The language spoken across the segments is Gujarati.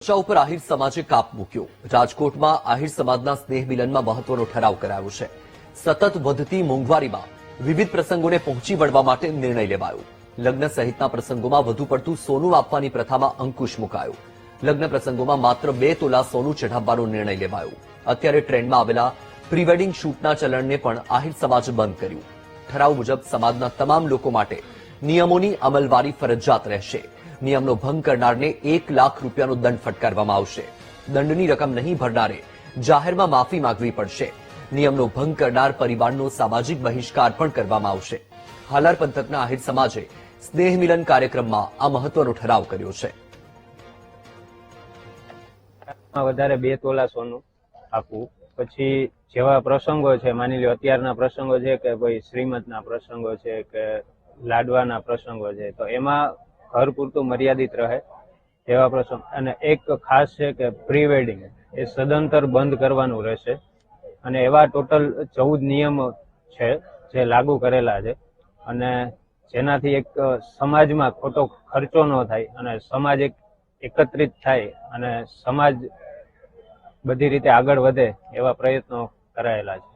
ઉપર આહિર સમાજે કાપ મૂક્યો। રાજકોટમાં આહિર સમાજના સ્નેહ મિલનમાં મહત્વનો ઠરાવ કરાયો છે। સતત વધતી મોંઘવારીમાં વિવિધ પ્રસંગોને પહોંચી વળવા માટે નિર્ણય લેવાયો। લગ્ન સહિતના પ્રસંગોમાં વધુ પડતું સોનું આપવાની પ્રથામાં અંકુશ મુકાયો। લગ્ન પ્રસંગોમાં માત્ર 2 તોલા સોનું ચઢાવવાનો નિર્ણય લેવાયો। અત્યારે ટ્રેન્ડમાં આવેલા પ્રી વેડિંગ શૂટના ચલણને પણ આહિર સમાજે બંધ કર્યું। ઠરાવ મુજબ સમાજના તમામ લોકો માટે નિયમોની અમલવારી ફરજિયાત રહેશે। નિયમનો ભંગ કરનારને 1 લાખ રૂપિયાનો દંડ ફટકારવામાં આવશે। દંડની રકમ નહીં ભરનારે જાહેરમાં માફી માંગવી પડશે। નિયમનો ભંગ કરનાર પરિવારનો સામાજિક બહિષ્કાર પણ કરવામાં આવશે। હાલાર પંથકના આહિર સમાજે સ્નેહ મિલન કાર્યક્રમમાં આ મહત્વનો ઠરાવ કર્યો છે। વધારે 2 તોલા સોનું આપવું, પછી જેવા પ્રસંગો છે, માની લો અત્યારના પ્રસંગો છે કે ભાઈ શ્રીમતના પ્રસંગો છે કે લાડવાના પ્રસંગો છે, તો એમાં ઘર પૂરતું મર્યાદિત રહે એવા પ્રસંગ। અને એક ખાસ છે કે પ્રી વેડિંગ એ સદંતર બંધ કરવાનું રહેશે। અને એવા ટોટલ 14 નિયમો છે જે લાગુ કરેલા છે, અને જેનાથી એક સમાજમાં ખોટો ખર્ચો ન થાય અને સમાજ એકત્રિત થાય અને સમાજ બધી રીતે આગળ વધે એવા પ્રયત્નો કરાયેલા છે।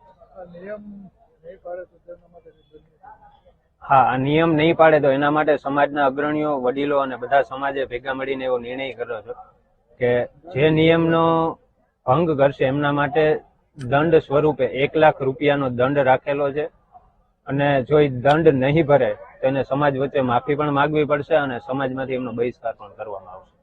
હા, આ નિયમ નહીં પાડે તો એના માટે સમાજના અગ્રણીઓ, વડીલો અને બધા સમાજે ભેગા મળીને એવો નિર્ણય કર્યો છે કે જે નિયમનો ભંગ કરશે એમના માટે દંડ સ્વરૂપે 1 લાખ રૂપિયાનો દંડ રાખેલો છે। અને જો એ દંડ નહીં ભરે તો એને સમાજ વચ્ચે માફી પણ માંગવી પડશે અને સમાજમાંથી એમનો બહિષ્કાર પણ કરવામાં આવશે।